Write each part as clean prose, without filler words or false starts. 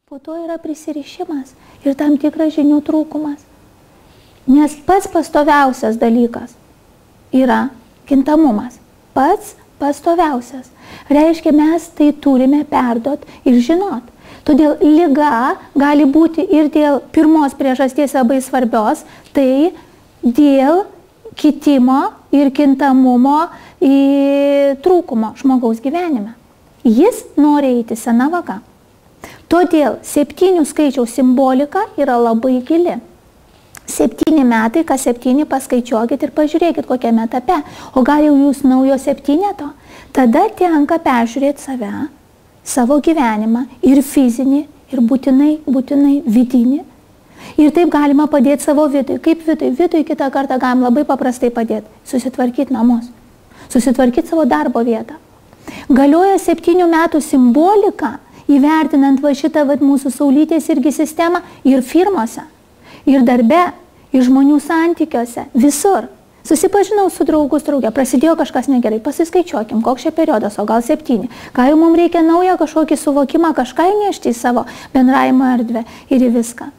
Po to yra prisirišimas ir tam tikras žinių trūkumas. Nes pats pastoviausias dalykas yra kintamumas. Pats pastoviausias. Reiškia, mes tai turime perduot ir žinot. Todėl liga gali būti ir dėl pirmos priežasties labai svarbios, tai dėl kitimo ir kintamumo trūkumo žmogaus gyvenime. Jis nori eiti sena vaga. Todėl 7 skaičiaus simbolika yra labai gili. 7 metai, kas 7 paskaičiuokit ir pažiūrėkit kokiame etape. O gal jau jūs naujo 7-eto? Tada tenka peržiūrėti save, savo gyvenimą ir fizinį, ir būtinai vidinį. Ir taip galima padėti savo vidui. Kaip vidui? Vidui kitą kartą galim labai paprastai padėti. Susitvarkyti namus. Susitvarkyti savo darbo vietą. Galioja 7 metų simbolika, įvertinant va šitą mūsų saulytės irgi sistemą ir firmose, ir darbe, ir žmonių santykiuose, visur. Susipažinau su draugus draugė, prasidėjo kažkas negerai, pasiskaičiuokim, koks čia periodas, o gal 7. Ką jau mums reikia naują kažkokį suvokimą, kažką įnešti į savo bendravimo erdvę ir į viską.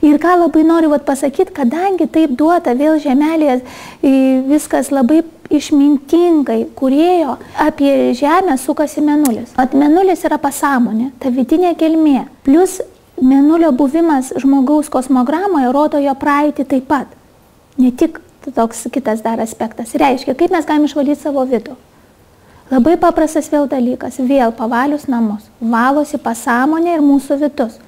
Ir ką labai noriu pasakyti, kadangi taip duota vėl žemelėje viskas labai išmintingai kūrėjo, apie žemę sukasi mėnulis. O mėnulis yra pasąmonė, ta vidinė gelmė. Plius mėnulio buvimas žmogaus kosmogramoje rodo jo praeitį taip pat. Ne tik toks kitas dar aspektas. Reiškia, kaip mes galime išvalyti savo vidų. Labai paprastas vėl dalykas. Vėl pavalius namus. Valosi pasąmonė ir mūsų vidus.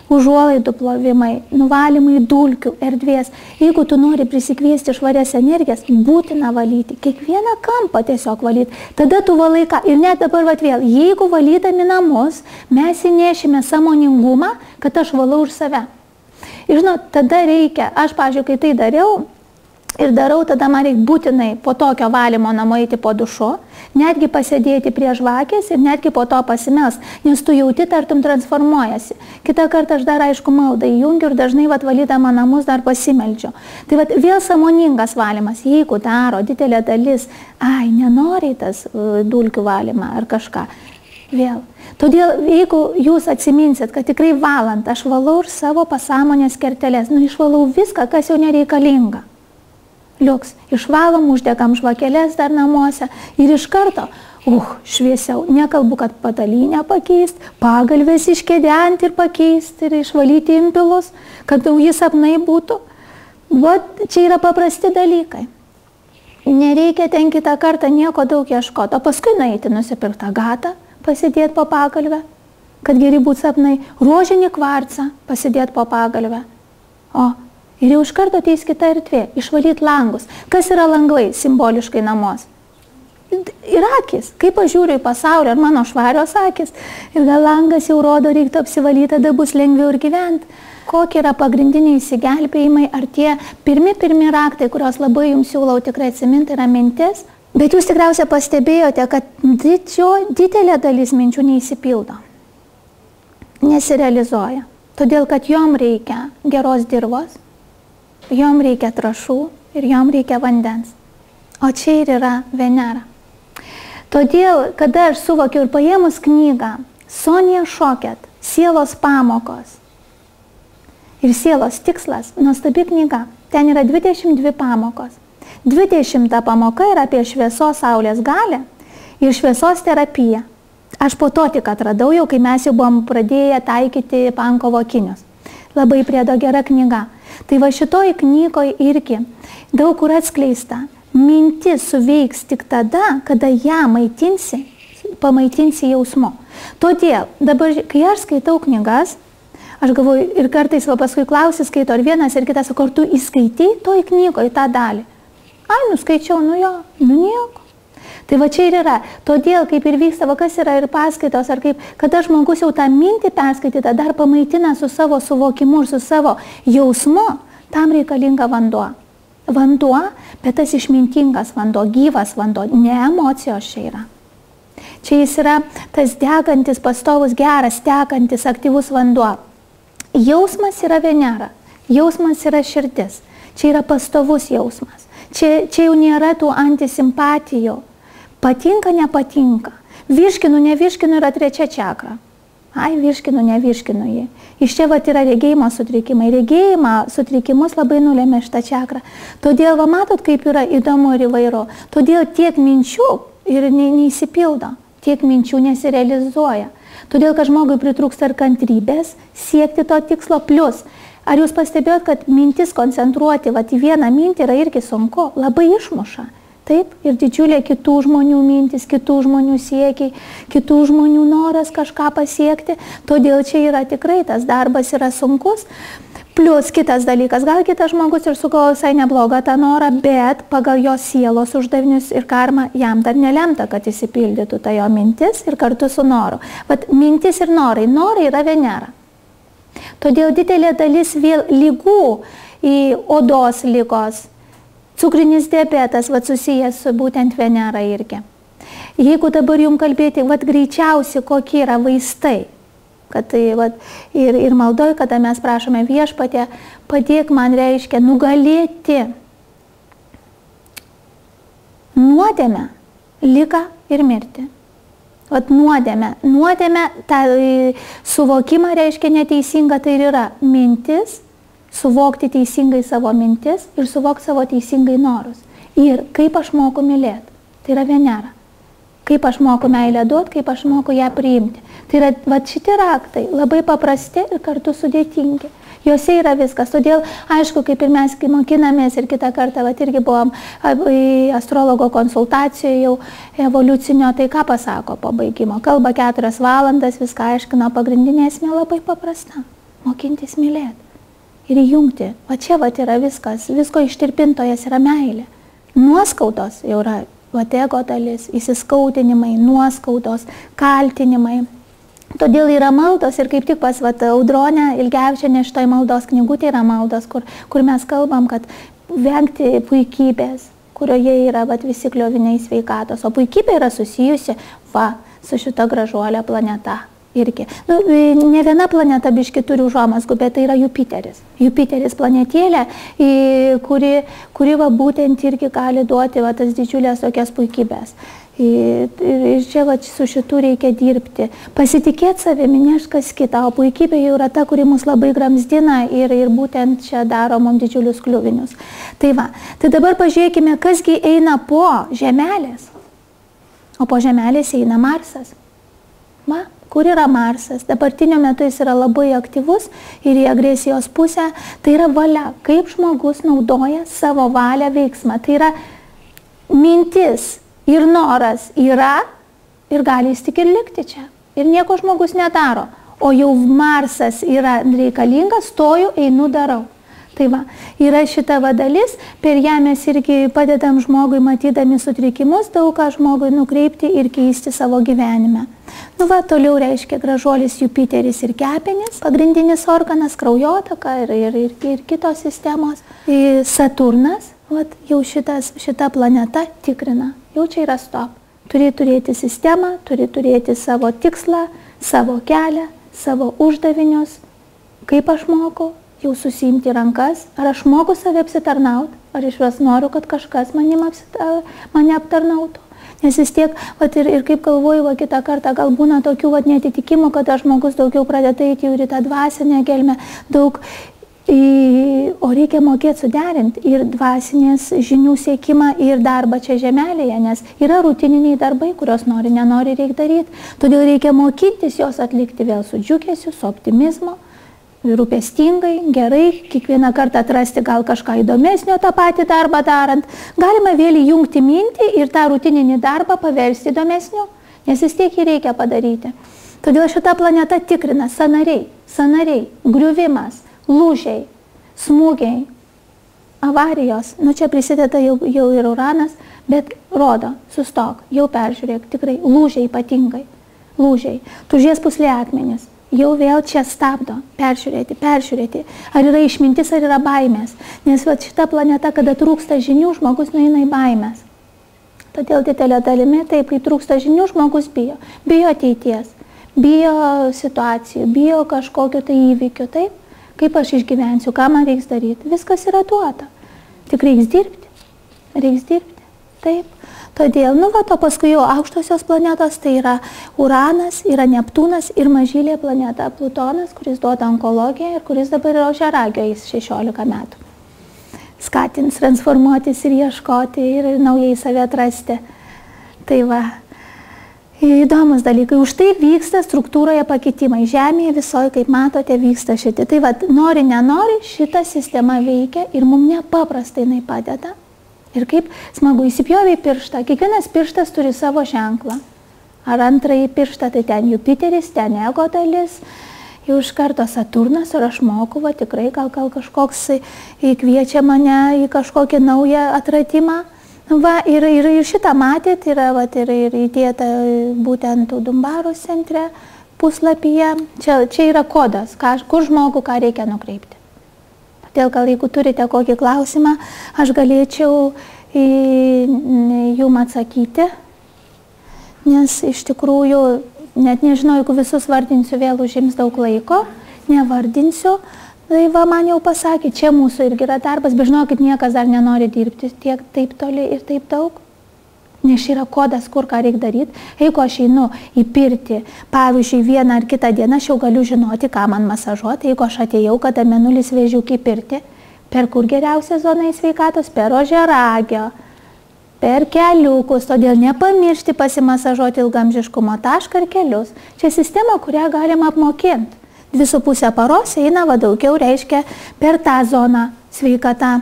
Užuolaidų plovimai, nuvalymai dulkių, erdvės. Jeigu tu nori prisikviesti švarias energijas, būtina valyti. Kiekvieną kampą tiesiog valyti. Tada tu valai ką. Ir net dabar vėl, jeigu valydami namus, mes įnešime sąmoningumą, kad aš valau už save. Ir žinot, tada reikia, aš, pavyzdžiui, kai tai dariau, ir darau, tada man reikia būtinai po tokio valymo namo eiti po dušu, netgi pasėdėti prie žvakės ir netgi po to pasimels, nes tu jauti, tartum transformuojasi. Kitą kartą aš dar aišku maldą įjungiu ir dažnai valydama namus dar pasimeldžiu. Tai vėl sąmoningas valymas, jeigu daro didelė dalis, nenori tas dulkių valymą ar kažką, vėl. Todėl, jeigu jūs atsiminsit, kad tikrai valant, aš valau ir savo pasąmonės kerteles, išvalau viską, kas jau nereikalinga. Liuks, išvalom, uždegam žvakeles dar namuose ir iš karto, šviesiau, nekalbu, kad patalynę pakeist, pagalvės iškedenti ir pakeisti ir išvalyti impilus, kad nauji sapnai būtų. Čia yra paprasti dalykai. Nereikia ten kitą kartą nieko daug ieškoti, o paskui nueiti nusipirktą gatą, pasidėti po pagalvę, kad geri būtų sapnai, rožinį kvarcą pasidėti po pagalvę. Ir jau iš karto ateis kita erdvė, išvalyti langus. Kas yra langai simboliškai namuos? Ir akis. Kaip aš žiūriu į pasaulį, ar mano švarios akis. Ir gal langas jau rodo, reiktų apsivalyti, tada bus lengviau ir gyventi. Kokie yra pagrindiniai įsigelbėjimai, ar tie pirmi raktai, kuriuos labai jums siūlau tikrai atsiminti, yra mintis. Bet jūs tikriausiai pastebėjote, kad didelė dalis minčių neįsipildo. Nesirealizuoja. Todėl, kad jom reikia geros dirvos, jom reikia trąšų ir jom reikia vandens. O čia ir yra Venera. Todėl, kada aš suvokiu ir paėmus knygą Sonja Šoket, Sielos pamokos ir Sielos tikslas, nuostabi knyga, ten yra 22 pamokos. 20 pamoka yra apie šviesos saulės galią ir šviesos terapiją. Aš po to tik atradau jau, kai mes jau buvom pradėję taikyti Pankovo akinius. Labai priedo gera knyga. Tai šitoj knygoje irgi daug kur atskleista. Mintis suveiks tik tada, kada ją pamaitinsi jausmu. Todėl dabar, kai aš skaitau knygas, aš galvoju ir kartais paskui klausi skaito, ar vienas ir kitas, ar tu įskaitai toj knygoje tą dalį. Nuskaičiau, nieko. Tai čia ir yra. Todėl, kaip ir vyksta, kas yra ir paskaitos, ar kaip, kada žmogus jau tą mintį perskaitytą dar pamaitina su savo suvokimu ir su savo jausmu, tam reikalinga vanduo. Vanduo, bet tas išmintingas vanduo, gyvas vanduo, ne emocijos čia yra. Čia jis yra tas degantis, pastovus, geras, tekantis, aktyvus vanduo. Jausmas yra Venera, jausmas yra širdis. Čia yra pastovus jausmas. Čia jau nėra tų antisimpatijų. Patinka, nepatinka. Virškinu, nevirškinu yra 3 čakra. Ai, virškinu, nevirškinu jį. Iš čia vat yra regėjimo sutrikimai. Regėjimo sutrikimus labai nulėmė šitą čakrą. Todėl, va matot, kaip yra įdomu ir įvairu. Todėl tiek minčių ir neįsipildo, tiek minčių nesirealizuoja. Todėl, kad žmogui pritrūksta ir kantrybės siekti to tikslo. Plus, ar jūs pastebėjot, kad mintis koncentruoti vat į vieną mintį yra irgi sunku, labai išmuša. Taip, ir didžiulė kitų žmonių mintis, kitų žmonių siekiai, kitų žmonių noras kažką pasiekti. Todėl čia yra tikrai, tas darbas yra sunkus. Plus kitas dalykas, gal kitas žmogus ir sugalvoja visai neblogą tą norą, bet pagal jo sielos uždavinius ir karmą jam dar nelemta, kad įsipildytų ta jo mintis ir kartu su noru. Vat mintis ir norai. Norai yra Venera. Todėl didelė dalis vėl lygų į odos ligos, cukrinis diabetas, vat susijęs su būtent Venera irgi. Jeigu dabar jums kalbėti, vat greičiausiai kokie yra vaistai, kad tai, vat, ir maldoj, kada mes prašome Viešpatie, padėk man reiškia nugalėti nuodėmę, ligą ir mirtį. Vat nuodėmę tą suvokimą reiškia neteisinga, tai ir yra mintis, suvokti teisingai savo mintis ir suvokti savo teisingai norus. Ir kaip aš moku mylėti, tai yra Venera. Kaip aš moku meilę duoti, kaip aš moku ją priimti. Tai yra vat šitie raktai, labai paprasti ir kartu sudėtingi. Jose yra viskas. Todėl, aišku, kaip ir mes kai mokinamės ir kitą kartą, vat irgi buvom astrologo konsultacijoje jau evoliucinio, tai ką pasako po baigimo. Kalba 4 valandas, viską aiškina, pagrindinė esmė labai paprasta. Mokintis mylėti. Ir įjungti. Va čia vat yra viskas. Visko ištirpintojas yra meilė. Nuoskaudos jau yra vat ego dalis, įsiskaudinimai, nuoskaudos, kaltinimai. Todėl yra maldos ir kaip tik pas vat Audronę Ilgevičienę šitoj maldos knygutė yra maldos, kur mes kalbam, kad vengti puikybės, kurioje yra vat visi klioviniai sveikatos. O puikybė yra susijusi su šita gražuolė planeta. Irgi. Ne viena planeta biški turi užuomazgų, bet tai yra Jupiteris. Jupiteris planetėlė, kuri va būtent irgi gali duoti va tas didžiulės tokias puikybės. Ir čia va su šitu reikia dirbti. Pasitikėti savimi, neškas kita, o puikybė jau yra ta, kuri mus labai gramzdina ir būtent čia daro mums didžiulius kliuvinius. Tai va, tai dabar pažiūrėkime, kasgi eina po Žemelės. O po Žemelės eina Marsas. Va. Kur yra Marsas? Dabartiniu metu jis yra labai aktyvus ir į agresijos pusę. Tai yra valia, kaip žmogus naudoja savo valią veiksmą. Tai yra mintis ir noras yra ir gali jis tik ir likti čia. Ir nieko žmogus nedaro. O jau Marsas yra reikalingas, stoju, einu, darau. Tai va, yra šita va dalis, per ją mes irgi padedam žmogui, matydami sutrikimus, daug ką žmogui nukreipti ir keisti savo gyvenime. Nu va, toliau reiškia gražuolis Jupiteris ir kepenys, pagrindinis organas, kraujotaka ir kitos sistemos. Saturnas, va, jau šita planeta tikrina, jau čia yra stop. Turi turėti sistemą, turi turėti savo tikslą, savo kelią, savo uždavinius, kaip aš moku. Jau susiimti rankas, ar aš moku save apsitarnauti, ar iš vis noriu, kad kažkas mane aptarnautų. Nes vis tiek, vat, ir kaip galvoju, va, kitą kartą gal būna tokių vat, netitikimų, kad žmogus daugiau pradeda eiti jau ir tą dvasinę gelmę, daug, o reikia mokėti suderinti ir dvasinės žinių siekimą ir darbą čia Žemelėje, nes yra rutininiai darbai, kurios nori, nenori reikia daryti. Todėl reikia mokytis jos atlikti vėl su džiugesiu, su optimizmu. Rūpestingai, gerai, kiekvieną kartą atrasti gal kažką įdomesnio tą patį darbą darant. Galima vėl įjungti mintį ir tą rutininį darbą paversti įdomesniu, nes vis tiek jį reikia padaryti. Todėl šita planeta tikrina sąnariai, griuvimas, lūžiai, smūgiai, avarijos. Nu čia prisideda jau ir Uranas, bet rodo, sustok, jau peržiūrėk, tikrai, lūžiai ypatingai, lūžiai, tulžies pūslė akmenys. Jau vėl čia stabdo, peržiūrėti, ar yra išmintis, ar yra baimės. Nes šita planeta, kada trūksta žinių, žmogus nueina į baimės. Todėl didelė dalimi, taip, kai trūksta žinių, žmogus bijo. Bijo ateities, bijo situacijų, bijo kažkokio tai įvykio, taip. Kaip aš išgyvensiu, ką man reiks daryti. Viskas yra duota. Tik reiks dirbti. Taip. Todėl, o paskui jau aukštosios planetos, tai yra Uranas, yra Neptūnas ir mažylė planeta Plutonas, kuris duoda onkologiją ir kuris dabar yra ožiaragio, jis 16 metų. Skatins transformuotis ir ieškoti ir naujai save atrasti. Tai va, įdomus dalykai. Už tai vyksta struktūroje pakitimai. Žemėje visoje, kaip matote, vyksta šitie. Tai va, nori, nenori, šita sistema veikia ir mums nepaprastai jinai padeda. Ir kaip smagu, įsipjovė į pirštą. Kiekvienas pirštas turi savo ženklą. Ar antrąjį pirštą, tai ten Jupiteris, ten ego dalis. Jau iš karto Saturnas ir aš moku, va, tikrai gal kažkoks kviečia mane į kažkokį naują atradimą. Va, ir šitą matėt, yra va, ir įdėta būtent Dumbaros centre puslapyje. Čia yra kodas, kur žmogų ką reikia nukreipti. Todėl gal jeigu turite kokį klausimą, aš galėčiau jum atsakyti, nes iš tikrųjų, net nežinau, jeigu visus vardinsiu, vėl užims daug laiko, nevardinsiu. Tai va, man jau pasakė, čia mūsų irgi yra darbas, bet žinokit, niekas dar nenori dirbti tiek taip toli ir taip daug. Nes yra kodas, kur ką reikia daryti. Jeigu aš einu į pirtį, pavyzdžiui, vieną ar kitą dieną, aš jau galiu žinoti, ką man masažuoti. Jeigu aš atėjau, kada mėnulis vėžiukį pirtį, per kur geriausia zona į sveikatos? Per ožiaragio, per keliukus. Todėl nepamiršti pasimasažuoti ilgamžiškumo tašką ir kelius. Čia sistema, kurią galima apmokinti. 2,5 paros eina, va, daugiau reiškia per tą zoną sveikatą.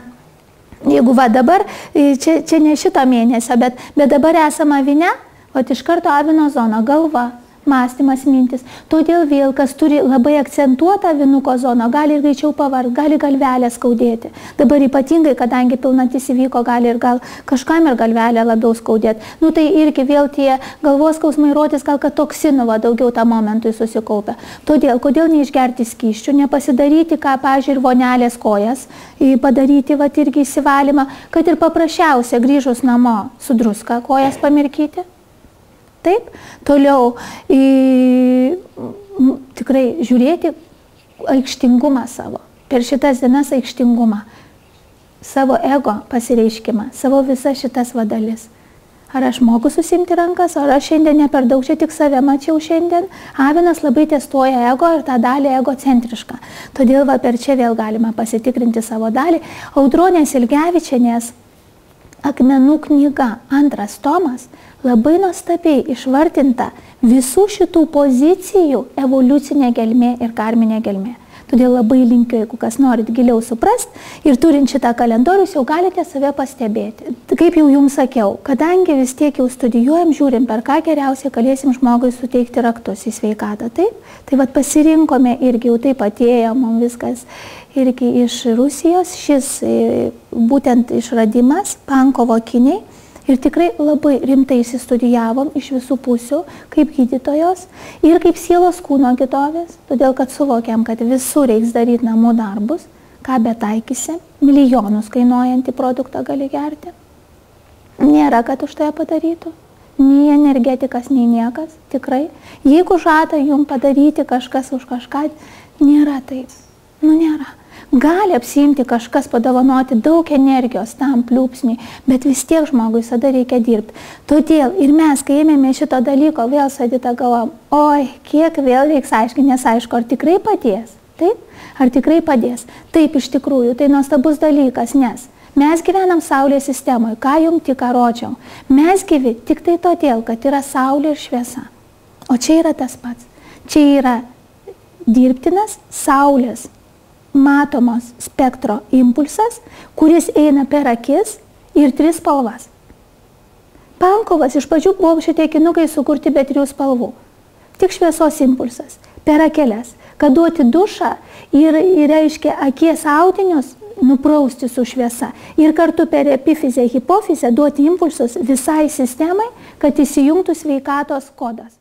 Jeigu va dabar, čia ne šito mėnesio, bet dabar esama avine, va iš karto avino zona, galva, mąstymas, mintis. Todėl vėl, kas turi labai akcentuotą avinuko zoną, gali ir greičiau pavargti, gali galvelę skaudėti. Dabar ypatingai, kadangi pilnatis įvyko, gali ir gal kažkam ir galvelę labiau skaudėti. Tai irgi vėl tie galvos skausmai rodys, gal kad toksinų va daugiau tą momentui susikaupia. Todėl, kodėl neišgerti skysčių, nepasidaryti, ką, pažiūrėjau, ir vonelės kojas, padaryti va irgi įsivalymą, kad ir paprasčiausia grįžus namo su druska kojas pamirkyti. Taip, toliau tikrai žiūrėti aikštingumą savo, per šitas dienas aikštingumą, savo ego pasireiškimą, savo visas šitas vadalis. Ar aš moku susimti rankas, ar aš šiandien ne per daug, čia tik save mačiau šiandien. Avinas labai testuoja ego ir tą dalį egocentrišką. Todėl va per čia vėl galima pasitikrinti savo dalį. Audronės Ilgevičienės Akmenų knyga, 2 tomas, labai nuostabiai išvardinta visų šitų pozicijų evoliucinė gelmė ir karminė gelmė. Todėl labai linkiu, jeigu kas norit giliau suprast ir turint šitą kalendorius, jau galite save pastebėti. Kaip jau jums sakiau, kadangi vis tiek jau studijuojam, žiūrim, per ką geriausiai galėsim žmogui suteikti raktus į sveikatą. Taip? Tai vat pasirinkome irgi jau taip atėjo mums viskas irgi iš Rusijos, šis būtent išradimas, Pankovo akiniai. Ir tikrai labai rimtai įsistudijavom iš visų pusių, kaip gydytojos ir kaip sielos kūno gydytojas, todėl kad suvokiam, kad visur reiks daryti namų darbus, ką betaikysi, milijonus kainuojantį produktą gali gerti. Nėra, kad už tai padarytų, nei energetikas, nei niekas, tikrai. Jeigu žada jums padaryti kažkas už kažką, nėra taip, nėra. Gali apsiimti kažkas padovanoti daug energijos tam pliūpsniui, bet vis tiek žmogui visada reikia dirbti. Todėl ir mes, kai ėmėme šito dalyko, vėl sadita galvom, oi, kiek vėl reiks aiškiai, nes aišku, ar tikrai padės? Taip? Ar tikrai padės? Taip, iš tikrųjų, tai nuostabus dalykas, nes mes gyvenam Saulės sistemoje, ką jums tik rodžiau. Mes gyvi tik tai todėl, kad yra Saulė ir šviesa. O čia yra tas pats. Čia yra dirbtinas Saulės matomos spektro impulsas, kuris eina per akis ir 3 spalvas. Pankovas iš pradžių buvo šitie akinukai sukurti be 3 spalvų. Tik šviesos impulsas per akeles, kad duoti dušą ir reiškia akies audinius nuprausti su šviesa. Ir kartu per epifizę, hipofizę duoti impulsus visai sistemai, kad įsijungtų sveikatos kodas.